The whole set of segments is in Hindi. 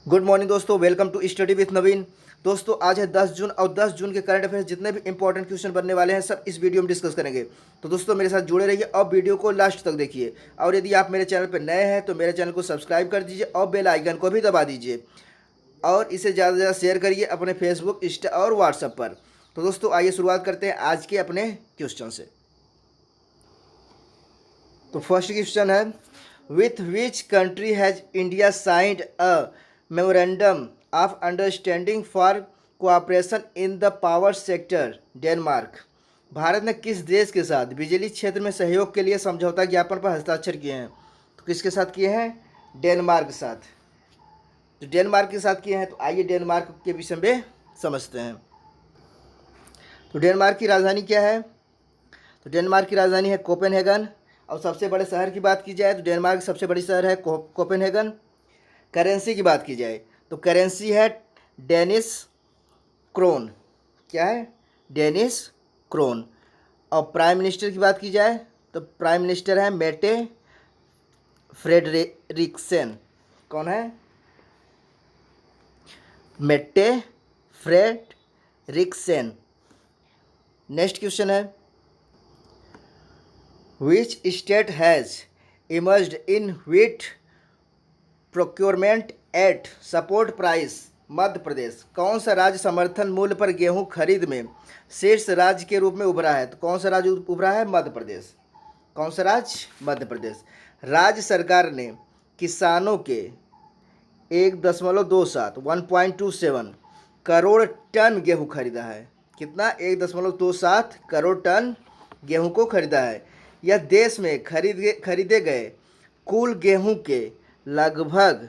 गुड मॉर्निंग दोस्तों, वेलकम टू स्टडी विथ नवीन। दोस्तों आज है 10 जून और 10 जून के करंट अफेयर्स जितने भी इंपॉर्टेंट क्वेश्चन बनने वाले हैं सब इस वीडियो में डिस्कस करेंगे। तो दोस्तों मेरे साथ जुड़े रहिए और वीडियो को लास्ट तक देखिए। और यदि आप मेरे चैनल पर नए हैं तो मेरे चैनल को सब्सक्राइब कर दीजिए और बेल आइकन को भी दबा दीजिए और इसे ज़्यादा से ज़्यादा शेयर करिए अपने फेसबुक, इंस्टा और व्हाट्सएप पर। तो दोस्तों आइए शुरुआत करते हैं आज के अपने क्वेश्चन से। तो फर्स्ट क्वेश्चन है, with which country has India signed a memorandum of understanding for cooperation in the power sector Denmark. Bharat ने किस देश के साथ बिजली क्षेत्र में सहयोग के लिए समझौता ज्ञापन पर हस्ताक्षर किए हैं? तो किसके साथ किए हैं? डेनमार्क के साथ। तो डेनमार्क के साथ किए हैं, तो आइए डेनमार्क के विषय में समझते हैं। तो डेनमार्क की राजधानी क्या है? तो डेनमार्क की राजधानी है कोपेनहेगन। और सबसे बड़े शहर की बात की जाए तो डेनमार्क की सबसे बड़ी शहर है कोपेनहेगन। करेंसी की बात की जाए तो करेंसी है डेनिश क्रोन। क्या है? Danish krone. और प्राइम मिनिस्टर की बात की जाए तो प्राइम मिनिस्टर है मेटे फ्रेडरिक्सेन। कौन है? मेटे फ्रेडरिक्सेन। नेक्स्ट क्वेश्चन है, Which state has emerged in wheat procurement at support price? Madhya Pradesh. कौन सा राज्य समर्थन मूल्य पर गेहूं खरीद में शीर्ष राज्य के रूप में उभरा है? तो कौन सा राज्य उभरा है? मध्य प्रदेश। कौन सा राज्य? मध्य प्रदेश। राज्य सरकार ने किसानों के 1.27 करोड़ टन गेहूं खरीदा है। कितना? 1.27 करोड़ टन गेहूं को खरीदा है। यह देश में खरीदे गए कुल गेहूं के लगभग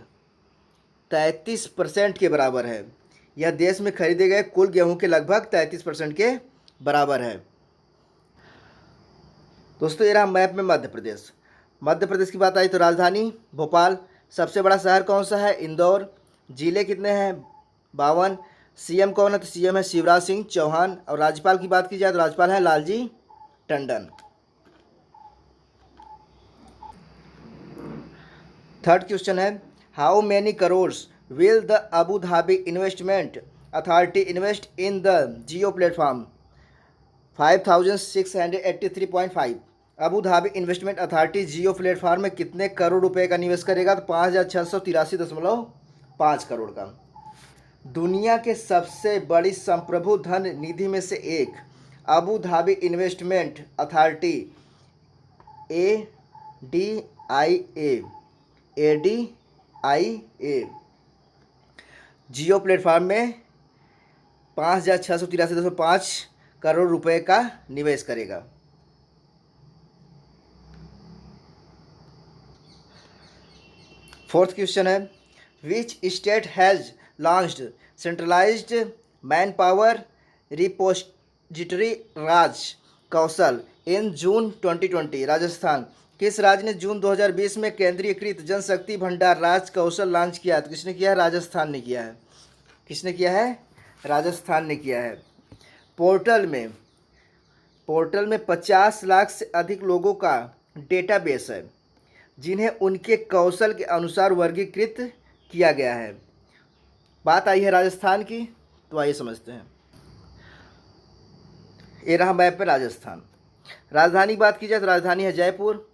33% के बराबर है। यह देश में खरीदे गए कुल गेहूं के लगभग 33% के बराबर है। दोस्तों ये रहा मैप में मध्य प्रदेश। मध्य प्रदेश की बात आई तो राजधानी भोपाल। सबसे बड़ा शहर कौन सा है? इंदौर। जिले कितने हैं? 52। सीएम कौन है? तो सीएम है शिवराज सिंह चौहान। और राज्यपाल की बात की जाए तो राज्यपाल है लालजी टंडन। थर्ड क्वेश्चन है, how many crores will the Abu Dhabi investment authority invest in the Jio platform? 5683.5। Abu Dhabi investment authority Jio platform में कितने करोड़ रुपए का निवेश करेगा? तो 5683.5 करोड़ का। दुनिया के सबसे बड़ी संप्रभु धन निधि में से एक Abu Dhabi investment authority ADIA जियो प्लेटफॉर्म में 5683.5 करोड़ रुपए का निवेश करेगा। फोर्थ क्वेश्चन है, which state has launched centralized manpower repository Raj Kaushal in June 2020? Rajasthan. किस राज्य ने जून 2020 में केंद्रीयकृत जनशक्ति भंडार राज कौशल लॉन्च किया? तो किसने किया है? राजस्थान ने किया है। किसने किया है? राजस्थान ने किया है। पोर्टल में 50 लाख से अधिक लोगों का डेटाबेस है जिन्हें उनके कौशल के अनुसार वर्गीकृत किया गया है। बात आई है राजस्थान की, तो आइए समझते हैं। ये रहा मैप पे राजस्थान। राजधानी की बात की जाए तो राजधानी है जयपुर।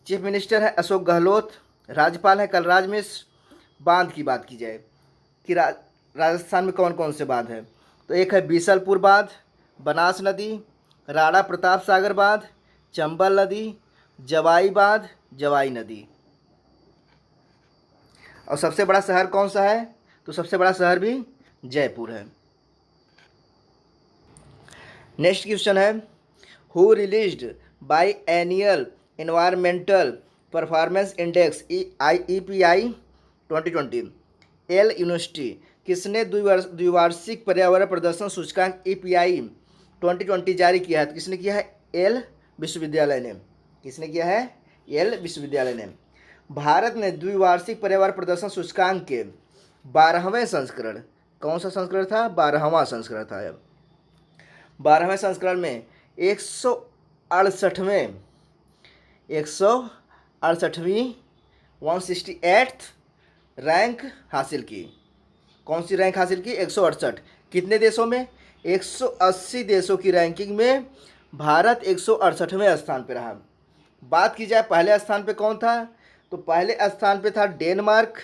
चीफ मिनिस्टर है अशोक गहलोत। राज्यपाल है कलराज मिश्र। बांध की बात की जाए कि राजस्थान में कौन कौन से बांध हैं, तो एक है बीसलपुर बांध, बनास नदी, राणा प्रताप सागर बांध, चंबल नदी, जवाई बांध, जवाई नदी। और सबसे बड़ा शहर कौन सा है? तो सबसे बड़ा शहर भी जयपुर है। नेक्स्ट क्वेश्चन है, who released by annual environmental performance index EPI 2020? L university. किसने द्विवार्षिक पर्यावरण प्रदर्शन सूचकांक EPI 2020 जारी किया है? तो किसने किया है? एल विश्वविद्यालय ने। किसने किया है? एल विश्वविद्यालय ने। भारत ने द्विवार्षिक पर्यावरण प्रदर्शन सूचकांक के 12वें संस्करण, कौन सा संस्करण था? 12वां संस्करण था। 12वें संस्करण में 168वीं 168वीं 168th रैंक हासिल की। कौन सी रैंक हासिल की? 168। कितने देशों में? 180 देशों की रैंकिंग में भारत 168वें स्थान पर रहा। बात की जाए पहले स्थान पे कौन था, तो पहले स्थान पे था डेनमार्क,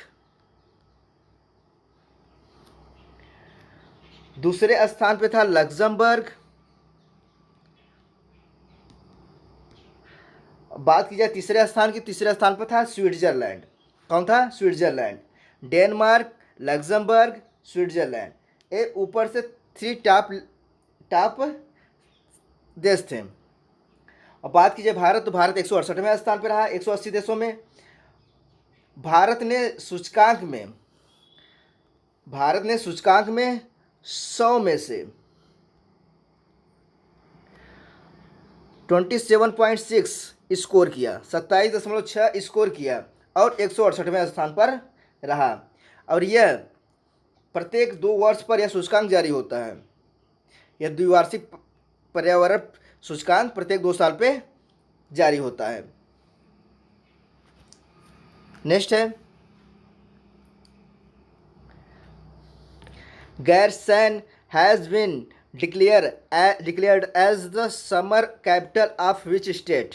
दूसरे स्थान पे था लग्जमबर्ग, बात की जाए तीसरे स्थान की, तीसरे स्थान पर था स्विट्जरलैंड। कौन था? स्विट्जरलैंड। डेनमार्क, लग्जमबर्ग, स्विट्जरलैंड, ये ऊपर से 3 टॉप टॉप देश थे। और बात कीजिए भारत, तो भारत 168वें स्थान पर रहा 180 देशों में। भारत ने सूचकांक में 100 में से 27.6 स्कोर किया, 27.6 स्कोर किया और 168वें स्थान पर रहा। और यह प्रत्येक 2 वर्ष पर यह सूचकांक जारी होता है। यह द्विवार्षिक पर्यावरण सूचकांक प्रत्येक 2 साल पे जारी होता है। नेक्स्ट है Gairsain has been declared as the summer capital of which state?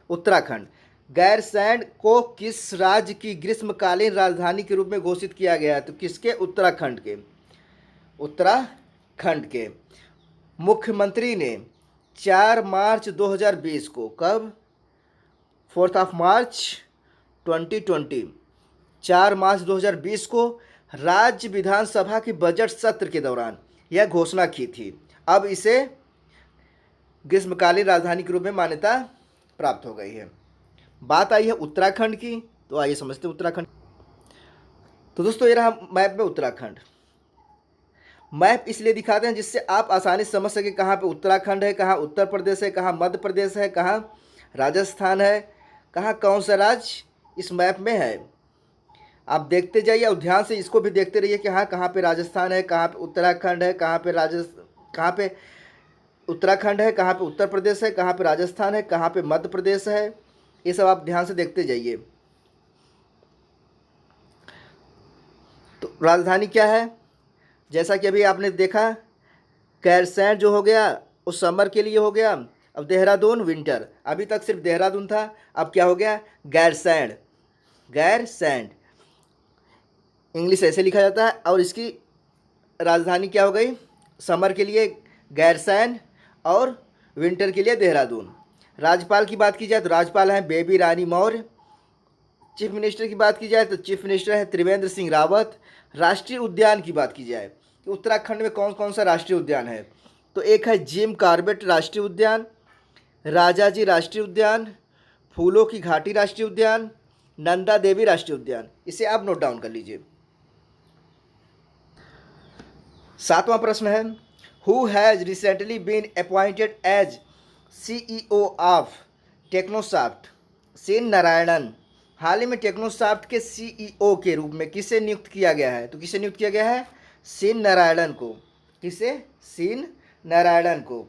Uttarakhand. Gairsain को किस राज्य की ग्रीष्मकालीन राजधानी के रूप में घोषित किया गया है? तो किसके? उत्तराखंड के। उत्तराखंड के मुख्यमंत्री ने 4 मार्च 2020 को, कब? 4 मार्च 2020, 4 मार्च 2020 को राज्य विधानसभा की बजट सत्र के दौरान यह घोषणा की थी। अब इसे ग्रीष्मकालीन राजधानी के रूप में मान्यता प्राप्त हो गई है। बात आई है उत्तराखंड की, तो आइए समझते हैं उत्तराखंड। तो दोस्तों ये रहा मैप में उत्तराखंड। मैप इसलिए दिखाते हैं जिससे आप आसानी से समझ सके कहाँ पे उत्तराखंड है, कहाँ उत्तर प्रदेश है, कहाँ मध्य प्रदेश है, कहाँ राजस्थान है, कहाँ कौन सा राज्य इस मैप में है। आप देखते जाइए और ध्यान से इसको भी देखते रहिए कि हाँ कहाँ पे राजस्थान है, कहाँ पे उत्तराखंड है, कहाँ पे उत्तराखंड है, कहाँ पे उत्तर प्रदेश है, कहाँ पे राजस्थान है, कहाँ पे मध्य प्रदेश है। ये सब आप ध्यान से देखते जाइए। तो राजधानी क्या है? जैसा कि अभी आपने देखा, गैरसैंण जो हो गया उस समर के लिए हो गया, अब देहरादून विंटर। अभी तक सिर्फ देहरादून था, अब क्या हो गया? गैरसैंण। गैरसैंण इंग्लिश ऐसे लिखा जाता है। और इसकी राजधानी क्या हो गई? समर के लिए गैरसैंण और विंटर के लिए देहरादून। राज्यपाल की बात की जाए तो राज्यपाल हैं बेबी रानी मौर्य। चीफ मिनिस्टर की बात की जाए तो चीफ मिनिस्टर है त्रिवेंद्र सिंह रावत। राष्ट्रीय उद्यान की बात की जाए कि उत्तराखंड में कौन कौन सा राष्ट्रीय उद्यान है, तो एक है जिम कॉर्बेट राष्ट्रीय उद्यान, राजाजी राष्ट्रीय उद्यान, फूलों की घाटी राष्ट्रीय उद्यान, नंदा देवी राष्ट्रीय उद्यान। इसे आप नोट डाउन कर लीजिए। 7वां प्रश्न है who has recently been appointed as CEO of Technosoft? Sen Narayanan. हाल ही में टेक्नोसॉफ्ट के CEO के रूप में किसे नियुक्त किया गया है? तो किसे नियुक्त किया गया है? सेन नारायणन को। किसे? सेन नारायणन को।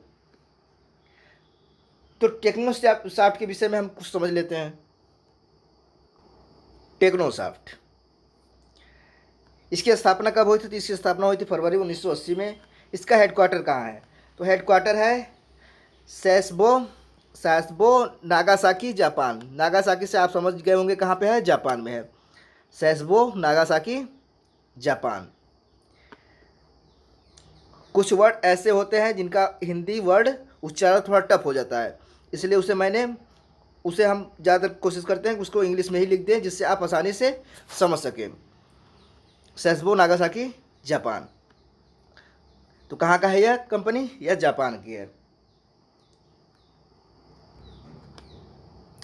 तो टेक्नोसॉफ्ट के विषय में हम कुछ समझ लेते हैं। टेक्नोसॉफ्ट, इसकी स्थापना कब हुई थी? तो इसकी स्थापना हुई थी फरवरी 1980 में। इसका हेडक्वार्टर कहाँ है? तो हेडक्वार्टर है सैसबो नागासाकी जापान। नागासाकी से आप समझ गए होंगे कहाँ पे है? जापान में है। सैसबो नागासाकी जापान। कुछ वर्ड ऐसे होते हैं जिनका हिंदी वर्ड उच्चारण थोड़ा टफ हो जाता है, इसलिए उसे हम ज़्यादातर कोशिश करते हैं कि उसको इंग्लिश में ही लिख दें जिससे आप आसानी से समझ सकें। सैसबो नागासाकी जापान। तो कहाँ का है यह कंपनी? यह जापान की है।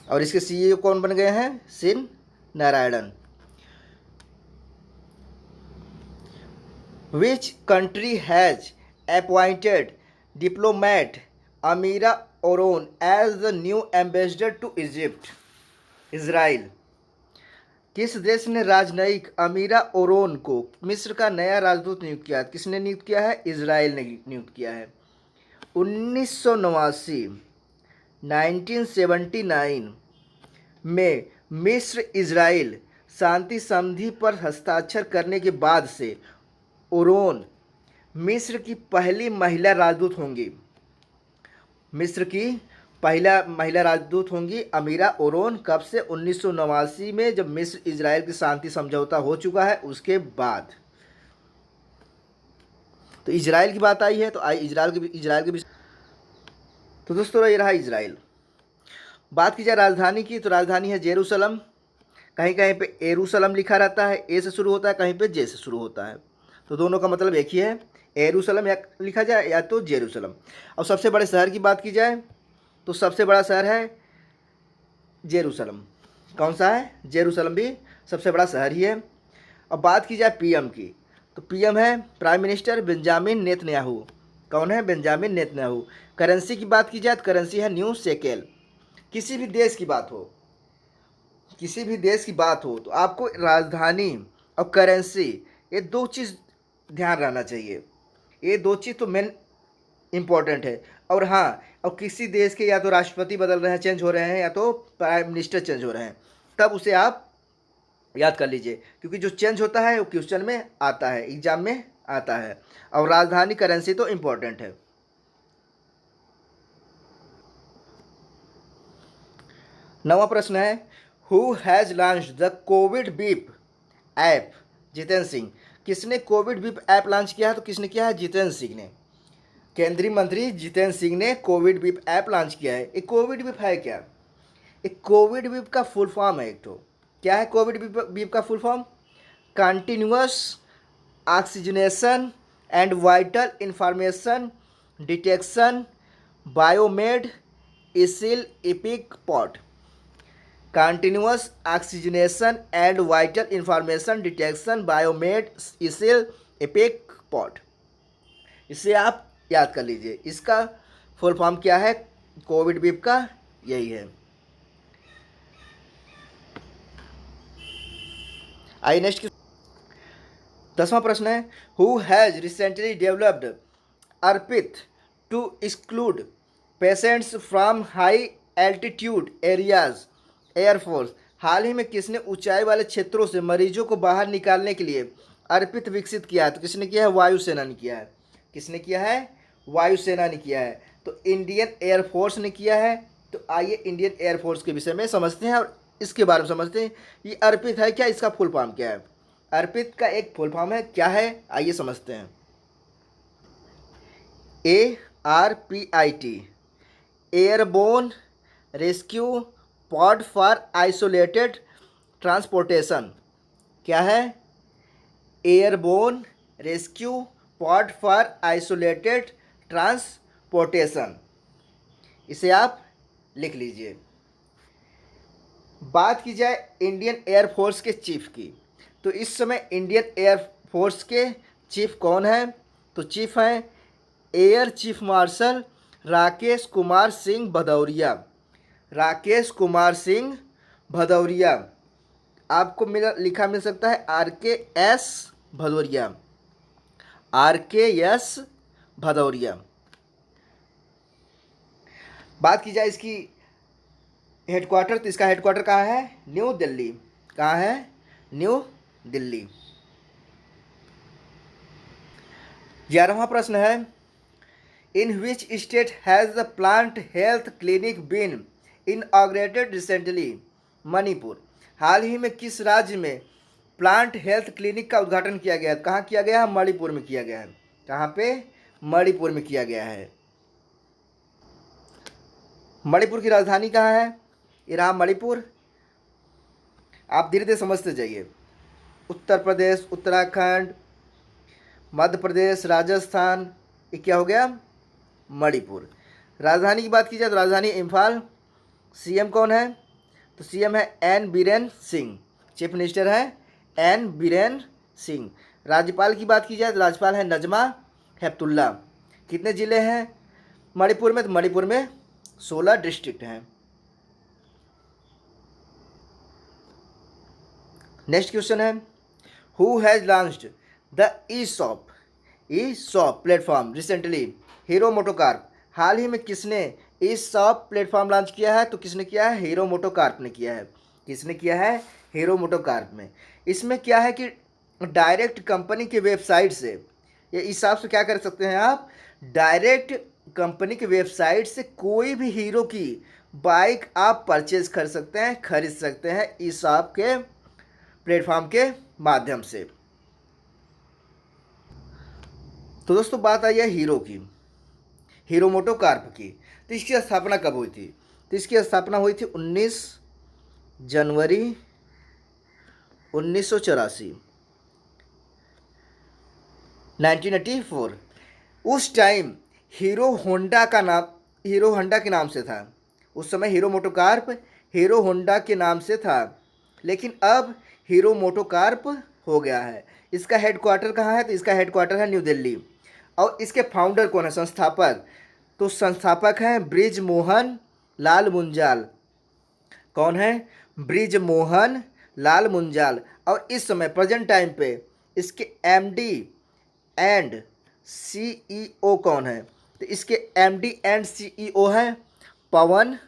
और इसके CEO कौन बन गए हैं? Sen Narayanan. Which country has appointed diplomat Amira Oron as the new ambassador to Egypt? Israel. किस देश ने राजनयिक अमीरा ओरोन को मिस्र का नया राजदूत नियुक्त किया? किसने नियुक्त किया है? इज़राइल ने नियुक्त किया है। 1979 में मिस्र इज़राइल शांति संधि पर हस्ताक्षर करने के बाद से ओरोन मिस्र की पहली महिला राजदूत होंगी। मिस्र की पहला महिला राजदूत होंगी अमीरा ओरोन। कब से? 1989 में, जब मिस्र इजराइल की शांति समझौता हो चुका है उसके बाद। तो इजराइल की बात आई है तो आई इजराइल के भी। तो दोस्तों ये रहा इजराइल। बात की जाए राजधानी की, तो राजधानी है जेरूसलम। कहीं कहीं पे एरूसलम लिखा रहता है, ए से शुरू होता है, कहीं पे जे से शुरू होता है। तो दोनों का मतलब एक ही है, एरूसलम या लिखा जाए या तो जेरूसलम। और सबसे बड़े शहर की बात की जाए तो सबसे बड़ा शहर है जेरूसलम। कौन सा है? जेरूसलम भी सबसे बड़ा शहर ही है। अब बात की जाए पीएम की, तो पीएम है प्राइम मिनिस्टर बेंजामिन नेतन्याहू। कौन है? Benjamin Netanyahu. करेंसी की बात की जाए तो करेंसी है न्यू शेकेल। किसी भी देश की बात हो, किसी भी देश की बात हो तो आपको राजधानी और करेंसी, ये दो चीज़ ध्यान रहना चाहिए। ये दो चीज़ तो मेन इम्पोर्टेंट है। और हाँ, और किसी देश के या तो राष्ट्रपति बदल रहे हैं, चेंज हो रहे हैं, या तो प्राइम मिनिस्टर चेंज हो रहे हैं, तब उसे आप याद कर लीजिए, क्योंकि जो चेंज होता है वो क्वेश्चन में आता है, एग्जाम में आता है। और राजधानी करेंसी तो इम्पोर्टेंट है। नवा प्रश्न है, who has launched the Covid beep app? Jitendra Singh. किसने कोविड बीप ऐप लॉन्च किया है? तो किसने किया है? जितेंद्र सिंह ने। केंद्रीय मंत्री जितेंद्र सिंह ने कोविड बीप ऐप लॉन्च किया है। एक कोविड बीप है क्या? एक कोविड बीप का फुल फॉर्म है एक तो। क्या है कोविड बीप का full form? Continuous oxygenation and vital information detection biomed ECIL epic pot. Continuous oxygenation and vital information detection biomed ECIL epic pot. इसे आप याद कर लीजिए। इसका फुल फॉर्म क्या है कोविड बीप का? यही है। आइए नेक्स्ट। 10वां प्रश्न है, who has recently developed ARPIT to exclude patients from high altitude areas Air Force? हाल ही में किसने ऊंचाई वाले क्षेत्रों से मरीजों को बाहर निकालने के लिए अर्पित विकसित किया है? तो किसने किया है? वायुसेना ने किया है। किसने किया है? वायुसेना ने किया है। तो इंडियन एयरफोर्स ने किया है। तो आइए इंडियन एयरफोर्स के विषय में समझते हैं और इसके बारे में समझते हैं। ये अर्पित है क्या? इसका फुल फॉर्म क्या है? अर्पित का एक फुल फॉर्म है, क्या है? आइए समझते हैं। ARPIT, airborne rescue pod for isolated transportation. क्या है? Airborne rescue pod for isolated transportation. इसे आप लिख लीजिए। बात की जाए इंडियन एयरफोर्स के चीफ की, तो इस समय इंडियन एयरफोर्स के चीफ कौन है? तो चीफ हैं air chief marshal Rakesh Kumar Singh Bhadauria. Rakesh Kumar Singh Bhadauria. आपको लिखा मिल सकता है RKS भदौरिया। RKS भदौरिया। बात की जाए इसकी हेडक्वार्टर, तो इसका हेडक्वार्टर कहाँ है? न्यू दिल्ली। कहाँ है? न्यू दिल्ली। 11वां प्रश्न है, in which state has the plant health clinic been inaugurated recently? Manipur. हाल ही में किस राज्य में प्लांट हेल्थ क्लिनिक का उद्घाटन किया गया? कहाँ किया गया है? मणिपुर में किया गया है। कहाँ पे? मणिपुर में किया गया है। मणिपुर की राजधानी कहाँ है? ये रहा मणिपुर। आप धीरे धीरे समझते जाइए। उत्तर प्रदेश, उत्तराखंड, मध्य प्रदेश, राजस्थान, ये क्या हो गया? मणिपुर। राजधानी की बात की जाए तो राजधानी इम्फाल। सीएम कौन है? तो सीएम है N Biren Singh. Chief minister है एन बीरेन सिंह। राज्यपाल की बात की जाए तो राज्यपाल है नजमा हेपतुल्ला। कितने ज़िले हैं मणिपुर में? तो मणिपुर में 16 डिस्ट्रिक्ट हैं। नेक्स्ट क्वेश्चन है, who has launched the e shop platform recently? Hero MotoCorp. हाल ही में किसने ई शॉप प्लेटफॉर्म लॉन्च किया है? तो किसने किया है? हीरो मोटोकॉर्प ने किया है। किसने किया है? हीरो मोटोकॉर्प में। इसमें क्या है कि डायरेक्ट कंपनी की वेबसाइट से, ये इस हिसाब से क्या कर सकते हैं आप, डायरेक्ट कंपनी की वेबसाइट से कोई भी हीरो की बाइक आप परचेज कर सकते हैं, खरीद सकते हैं इस आपके प्लेटफॉर्म के माध्यम से। तो दोस्तों बात आई है हीरो की, हीरो मोटोकॉर्प की। तो इसकी स्थापना कब हुई थी? तो इसकी स्थापना हुई थी 19 जनवरी 1984, 1984। उस टाइम हीरो होंडा के नाम से था। उस समय हीरो मोटोकॉर्प हीरो होंडा के नाम से था, लेकिन अब हीरो मोटोकॉर्प हो गया है। इसका हेडक्वार्टर कहाँ है? तो इसका हेडक्वार्टर है न्यू दिल्ली। और इसके फाउंडर कौन है, संस्थापक? तो संस्थापक हैं ब्रिज मोहन लाल मुंजाल। कौन है? ब्रिज मोहन लाल मुंजाल। और इस समय प्रेजेंट टाइम पे इसके एमडी एंड सीईओ कौन है? तो इसके एमडी एंड सीईओ है पवन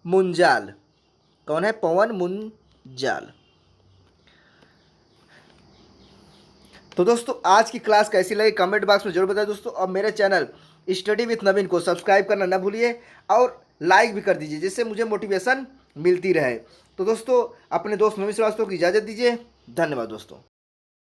मुंजाल। कौन है? पवन मुंजाल। तो दोस्तों आज की क्लास कैसी लगी कमेंट बॉक्स में जरूर बताएं दोस्तों। और मेरे चैनल स्टडी विथ नवीन को सब्सक्राइब करना ना भूलिए और लाइक भी कर दीजिए, जिससे मुझे मोटिवेशन मिलती रहे। तो दोस्तों अपने दोस्त नवीन श्रीवास्तव को इजाज़त दीजिए। धन्यवाद दोस्तों।